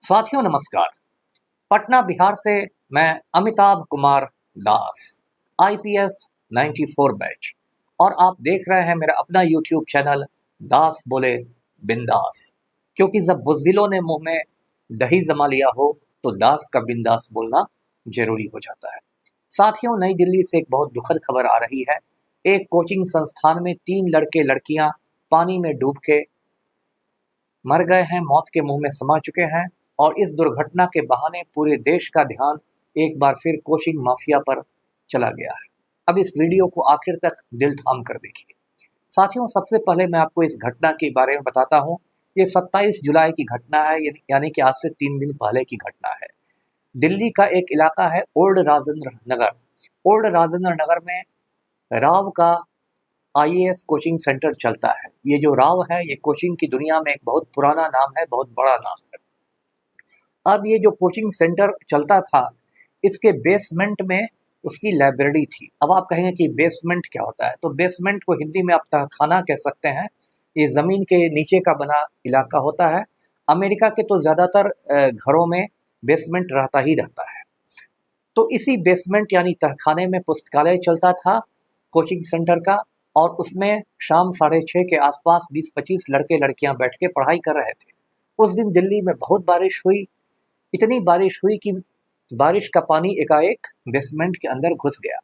साथियों नमस्कार। पटना बिहार से मैं अमिताभ कुमार दास, आईपीएस 94 बैच, और आप देख रहे हैं मेरा अपना यूट्यूब चैनल दास बोले बिंदास। क्योंकि जब बुज़दिलों ने मुंह में दही जमा लिया हो तो दास का बिंदास बोलना जरूरी हो जाता है। साथियों, नई दिल्ली से एक बहुत दुखद खबर आ रही है। एक कोचिंग संस्थान में 3 लड़के लड़कियां पानी में डूब के मर गए हैं, मौत के मुंह में समा चुके हैं। और इस दुर्घटना के बहाने पूरे देश का ध्यान एक बार फिर कोचिंग माफिया पर चला गया है। अब इस वीडियो को आखिर तक दिल थाम कर देखिए। साथियों, सबसे पहले मैं आपको इस घटना के बारे में बताता हूँ। ये 27 जुलाई की घटना है, यानी कि आज से 3 दिन पहले की घटना है। दिल्ली का एक इलाका है ओल्ड राजेंद्र नगर। ओल्ड राजेंद्र नगर में राव का आईएएस कोचिंग सेंटर चलता है। ये जो राव है, ये कोचिंग की दुनिया में एक बहुत पुराना नाम है, बहुत बड़ा नाम है। अब ये जो कोचिंग सेंटर चलता था, इसके बेसमेंट में उसकी लाइब्रेरी थी। अब आप कहेंगे कि बेसमेंट क्या होता है, तो बेसमेंट को हिंदी में आप तहखाना कह सकते हैं। ये ज़मीन के नीचे का बना इलाका होता है। अमेरिका के तो ज़्यादातर घरों में बेसमेंट रहता ही रहता है। तो इसी बेसमेंट यानी तहखाने में पुस्तकालय चलता था कोचिंग सेंटर का, और उसमें शाम 6:30 के आसपास 20-25 लड़के लड़कियां बैठ के पढ़ाई कर रहे थे। उस दिन दिल्ली में बहुत बारिश हुई। इतनी बारिश हुई कि बारिश का पानी एकाएक बेसमेंट के अंदर घुस गया,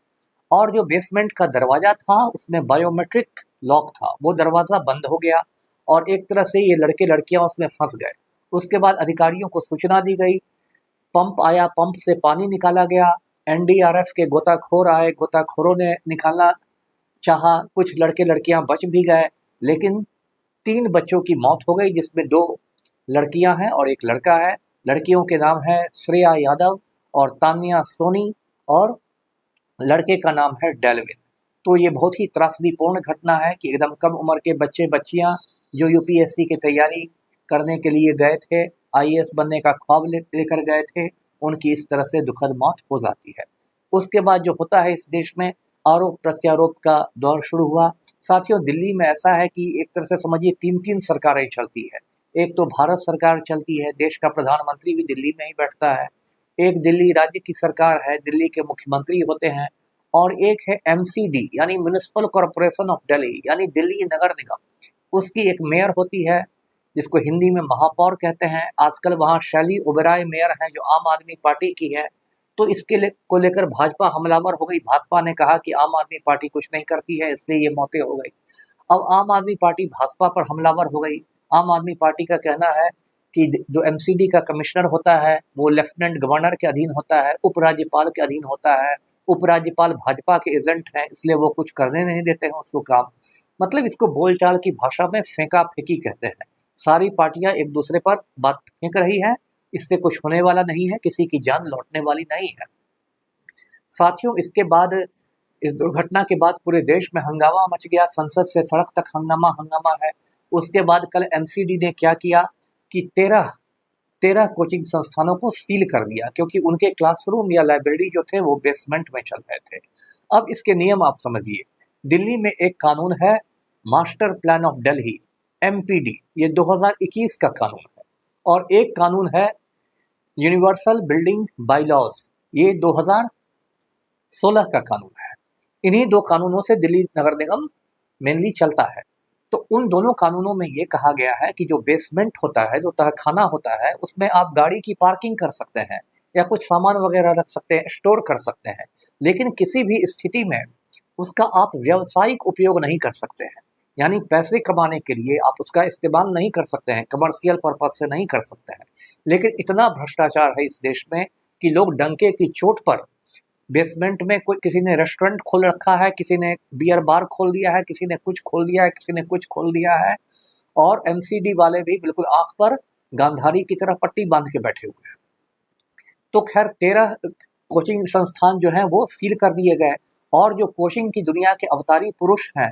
और जो बेसमेंट का दरवाजा था उसमें बायोमेट्रिक लॉक था, वो दरवाज़ा बंद हो गया और एक तरह से ये लड़के लड़कियां उसमें फंस गए। उसके बाद अधिकारियों को सूचना दी गई, पंप आया, पंप से पानी निकाला गया, एनडीआरएफ के गोताखोर आए, गोताखोरों ने निकालना चाहा, कुछ लड़के लड़कियां बच भी गए, लेकिन 3 बच्चों की मौत हो गई, जिसमें 2 लड़कियां हैं और 1 लड़का है। लड़कियों के नाम है श्रेया यादव और तान्या सोनी, और लड़के का नाम है डेलविन। तो ये बहुत ही त्रासदीपूर्ण घटना है कि एकदम कम उम्र के बच्चे बच्चियां जो यूपीएससी की तैयारी करने के लिए गए थे, आईएएस बनने का ख्वाब लेकर गए थे, उनकी इस तरह से दुखद मौत हो जाती है। उसके बाद जो होता है, इस देश में आरोप प्रत्यारोप का दौर शुरू हुआ। साथियों, दिल्ली में ऐसा है कि एक तरह से समझिए 3-3 सरकारें चलती है। एक तो भारत सरकार चलती है, देश का प्रधानमंत्री भी दिल्ली में ही बैठता है। एक दिल्ली राज्य की सरकार है, दिल्ली के मुख्यमंत्री होते हैं। और एक है एमसीडी यानी म्युनिसिपल कॉरपोरेशन ऑफ दिल्ली, यानी दिल्ली नगर निगम। उसकी एक मेयर होती है, जिसको हिंदी में महापौर कहते हैं। आजकल वहाँ शैली ओबेरॉय मेयर हैं, जो आम आदमी पार्टी की है। तो इसके को लेकर भाजपा हमलावर हो गई। भाजपा ने कहा कि आम आदमी पार्टी कुछ नहीं करती है, इसलिए ये मौतें हो गई। अब आम आदमी पार्टी भाजपा पर हमलावर हो गई। आम आदमी पार्टी का कहना है कि जो एमसीडी का कमिश्नर होता है वो लेफ्टिनेंट गवर्नर के अधीन होता है, उपराज्यपाल के अधीन होता है। उपराज्यपाल भाजपा के एजेंट हैं, इसलिए वो कुछ करने नहीं देते हैं उसको काम। मतलब इसको बोलचाल की भाषा में फेंका फेंकी कहते हैं। सारी पार्टियां एक दूसरे पर बात फेंक रही है, इससे कुछ होने वाला नहीं है, किसी की जान लौटने वाली नहीं है। साथियों, इसके बाद, इस दुर्घटना के बाद पूरे देश में हंगामा मच गया। संसद से सड़क तक हंगामा हंगामा है। उसके बाद कल एमसीडी ने क्या किया कि 13 कोचिंग संस्थानों को सील कर दिया, क्योंकि उनके क्लासरूम या लाइब्रेरी जो थे वो बेसमेंट में चल रहे थे। अब इसके नियम आप समझिए। दिल्ली में एक कानून है, master plan of Delhi, MPD, ये 2021 का कानून है। और एक कानून है यूनिवर्सल बिल्डिंग बाईलॉज, ये 2016 का कानून है। इन्हीं 2 कानूनों से दिल्ली नगर निगम मेनली चलता है। तो उन दोनों कानूनों में ये कहा गया है कि जो बेसमेंट होता है, जो तहखाना होता है, उसमें आप गाड़ी की पार्किंग कर सकते हैं या कुछ सामान वगैरह रख सकते हैं, स्टोर कर सकते हैं, लेकिन किसी भी स्थिति में उसका आप व्यावसायिक उपयोग नहीं कर सकते हैं। यानी पैसे कमाने के लिए आप उसका इस्तेमाल नहीं कर सकते हैं, कमर्शियल पर्पज से नहीं कर सकते हैं। लेकिन इतना भ्रष्टाचार है इस देश में कि लोग डंके की चोट पर बेसमेंट में, कोई किसी ने रेस्टोरेंट खोल रखा है, किसी ने बियर बार खोल दिया है, किसी ने कुछ खोल दिया है, किसी ने कुछ खोल दिया है। और एमसीडी वाले भी बिल्कुल आंख पर गांधारी की तरह पट्टी बांध के बैठे हुए हैं। तो खैर 13 कोचिंग संस्थान जो हैं वो सील कर दिए गए। और जो कोचिंग की दुनिया के अवतारी पुरुष हैं,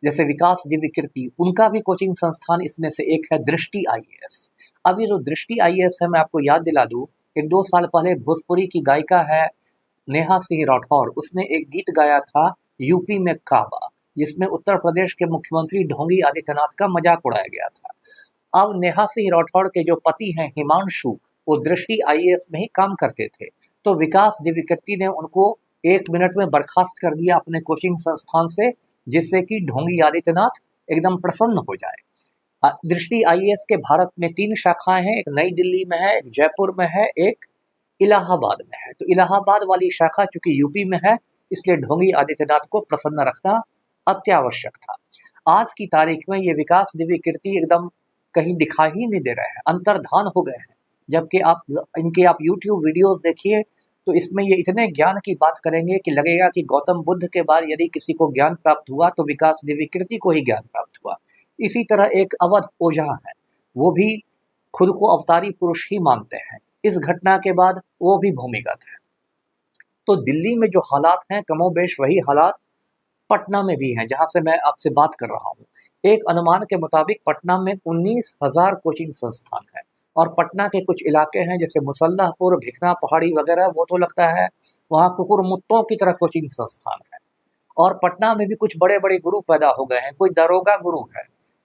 जैसे विकास दिव्य कीर्ति, उनका भी कोचिंग संस्थान इसमें से एक है, दृष्टि आईएएस। अब ये जो दृष्टि आईएएस है, मैं आपको याद दिला दूं, 1-2 साल पहले भोजपुरी की गायिका है नेहा सिंह राठौर, उसने एक गीत गाया था यूपी में काबा, जिसमें उत्तर प्रदेश के मुख्यमंत्री ढोंगी आदित्यनाथ का मजाक उड़ाया गया था। अब नेहा सिंह राठौर के जो पति हैं हिमांशु, वो दृष्टि आईएएस में ही काम करते थे। तो विकास दिव्यकीर्ति ने उनको 1 मिनट में बर्खास्त कर दिया अपने कोचिंग संस्थान से, जिससे कि ढोंगी आदित्यनाथ एकदम प्रसन्न हो जाए। दृष्टि आईएएस के भारत में 3 शाखाएं हैं, एक नई दिल्ली में है, एक जयपुर में है, एक इलाहाबाद में है। तो इलाहाबाद वाली शाखा चूंकि यूपी में है, इसलिए ढोंगी आदित्यनाथ को प्रसन्न रखना अत्यावश्यक था। आज की तारीख में ये विकास दिव्यकीर्ति एकदम कहीं दिखाई ही नहीं दे रहे हैं, अंतर्धान हो गए हैं। जबकि आप यूट्यूब वीडियोस देखिए तो इसमें ये इतने ज्ञान की बात करेंगे कि लगेगा कि गौतम बुद्ध के बाद यदि किसी को ज्ञान प्राप्त हुआ तो विकास दिव्यकीर्ति को ही ज्ञान प्राप्त हुआ। इसी तरह एक अवध ओझा है, वो भी खुद को अवतारी पुरुष ही मानते हैं। इस घटना के बाद वो भी भूमिगत है। तो दिल्ली में जो हालात हैं कमोबेश वही हालात पटना में भी हैं, जहां से मैं आपसे बात कर रहा हूँ। एक अनुमान के मुताबिक पटना में 19,000 कोचिंग संस्थान है, और पटना के कुछ इलाके हैं जैसे मुसल्लाहपुर, भिखना पहाड़ी वगैरह, वो तो लगता है वहाँ कुकुरमुत्तों की तरह कोचिंग संस्थान है। और पटना में भी कुछ बड़े बड़े गुरु पैदा हो गए हैं। कोई दरोगा गुरु है,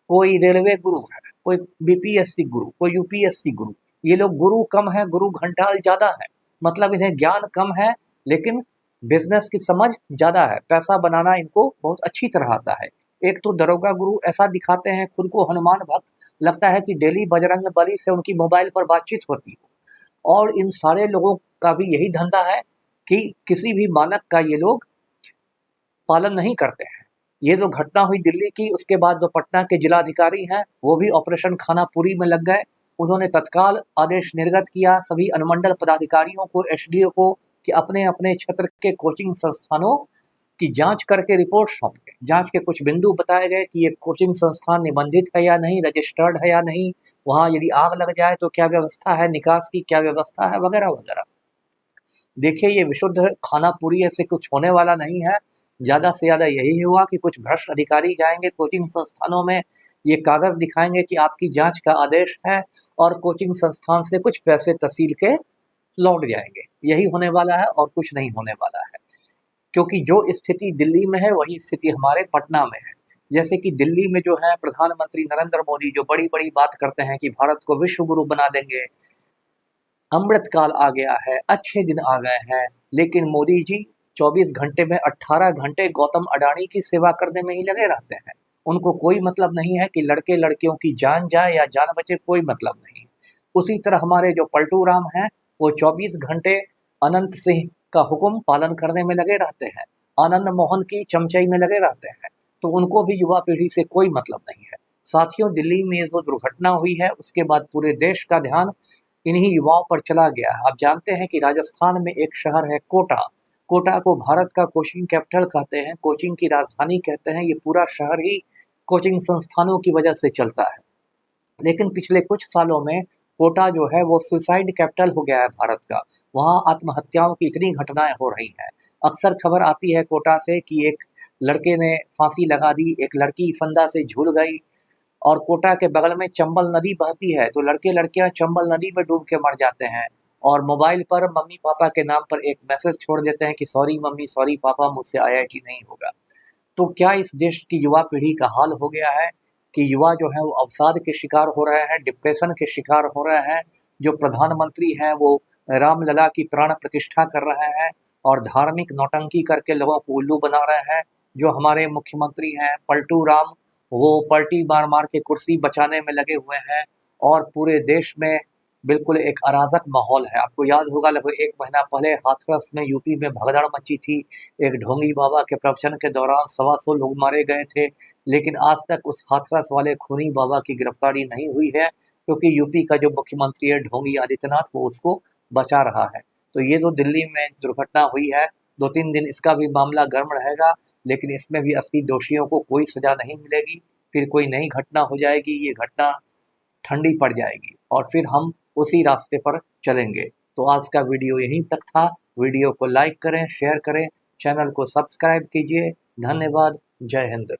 कोई रेलवे गुरु है, कोई बीपीएससी गुरु, कोई यूपीएससी गुरु। ये लोग गुरु कम है, गुरु घंटाल ज्यादा है। मतलब इन्हें ज्ञान कम है लेकिन बिजनेस की समझ ज्यादा है, पैसा बनाना इनको बहुत अच्छी तरह आता है। एक तो दरोगा गुरु ऐसा दिखाते हैं खुद को हनुमान भक्त, लगता है कि डेली बजरंग बली से उनकी मोबाइल पर बातचीत होती हो। और इन सारे लोगों का भी यही धंधा है कि किसी भी मानक का ये लोग पालन नहीं करते हैं। ये जो घटना हुई दिल्ली की, उसके बाद जो पटना के जिलाधिकारी हैं वो भी ऑपरेशन खानापुरी में लग गए। उन्होंने तत्काल आदेश निर्गत किया सभी अनुमंडल पदाधिकारियों को, एसडीओ को, कि अपने अपने क्षेत्र के कोचिंग संस्थानों की जांच करके रिपोर्ट सौंपे। जांच के कुछ बिंदु बताए गए कि ये कोचिंग संस्थान निबंधित है या नहीं, रजिस्टर्ड है या नहीं, वहाँ यदि आग लग जाए तो क्या व्यवस्था है, निकास की क्या व्यवस्था है, वगैरह वगैरह। देखिए ये विशुद्ध खानापुरी ऐसे कुछ होने वाला नहीं है। ज़्यादा से ज़्यादा यही हुआ कि कुछ भ्रष्ट अधिकारी जाएंगे कोचिंग संस्थानों में, ये कागज़ दिखाएंगे कि आपकी जांच का आदेश है, और कोचिंग संस्थान से कुछ पैसे तहसील के लौट जाएंगे। यही होने वाला है और कुछ नहीं होने वाला है। क्योंकि जो स्थिति दिल्ली में है वही स्थिति हमारे पटना में है। जैसे कि दिल्ली में जो है प्रधानमंत्री नरेंद्र मोदी जो बड़ी बड़ी बात करते हैं कि भारत को विश्व गुरु बना देंगे, अमृतकाल आ गया है, अच्छे दिन आ गए हैं, लेकिन मोदी जी 24 घंटे में 18 घंटे गौतम अडानी की सेवा करने में ही लगे रहते हैं। उनको कोई मतलब नहीं है कि लड़के लड़कियों की जान जाए या जान बचे, कोई मतलब नहीं। उसी तरह हमारे जो पलटू राम हैं वो 24 घंटे अनंत सिंह का हुक्म पालन करने में लगे रहते हैं, आनंद मोहन की चमचई में लगे रहते हैं। तो उनको भी युवा पीढ़ी से कोई मतलब नहीं है। साथियों, दिल्ली में जो दुर्घटना हुई है उसके बाद पूरे देश का ध्यान इन्हीं युवाओं पर चला गया है। आप जानते हैं कि राजस्थान में एक शहर है कोटा। कोटा को भारत का कोचिंग कैपिटल कहते हैं, कोचिंग की राजधानी कहते हैं। ये पूरा शहर ही कोचिंग संस्थानों की वजह से चलता है। लेकिन पिछले कुछ सालों में कोटा जो है वो सुसाइड कैपिटल हो गया है भारत का। वहाँ आत्महत्याओं की इतनी घटनाएं हो रही हैं। अक्सर खबर आती है कोटा से कि एक लड़के ने फांसी लगा दी, एक लड़की फंदा से झूल गई, और कोटा के बगल में चंबल नदी बहती है, तो लड़के लड़कियां चंबल नदी में डूब के मर जाते हैं, और मोबाइल पर मम्मी पापा के नाम पर एक मैसेज छोड़ देते हैं कि सॉरी मम्मी, सॉरी पापा, मुझसे आईआईटी नहीं होगा। तो क्या इस देश की युवा पीढ़ी का हाल हो गया है कि युवा जो है वो अवसाद के शिकार हो रहे हैं, डिप्रेशन के शिकार हो रहे हैं। जो प्रधानमंत्री हैं वो रामलला की प्राण प्रतिष्ठा कर रहे हैं और धार्मिक नौटंकी करके लोगों को उल्लू बना रहे हैं। जो हमारे मुख्यमंत्री हैं पलटू राम, वो पलटी मार मार के कुर्सी बचाने में लगे हुए हैं, और पूरे देश में बिल्कुल एक अराजक माहौल है। आपको याद होगा लगभग 1 महीना पहले हाथरस में यूपी में भगदड़ मची थी। एक ढोंगी बाबा के प्रवचन के दौरान 125 लोग मारे गए थे, लेकिन आज तक उस हाथरस वाले खूनी बाबा की गिरफ्तारी नहीं हुई है, क्योंकि यूपी का जो मुख्यमंत्री है ढोंगी आदित्यनाथ, वो उसको बचा रहा है। तो ये जो दिल्ली में दुर्घटना हुई है, 2-3 दिन इसका भी मामला गर्म रहेगा, लेकिन इसमें भी असली दोषियों को कोई सजा नहीं मिलेगी। फिर कोई नई घटना हो जाएगी, ये घटना ठंडी पड़ जाएगी, और फिर हम उसी रास्ते पर चलेंगे। तो आज का वीडियो यहीं तक था। वीडियो को लाइक करें, शेयर करें, चैनल को सब्सक्राइब कीजिए। धन्यवाद। जय हिंद।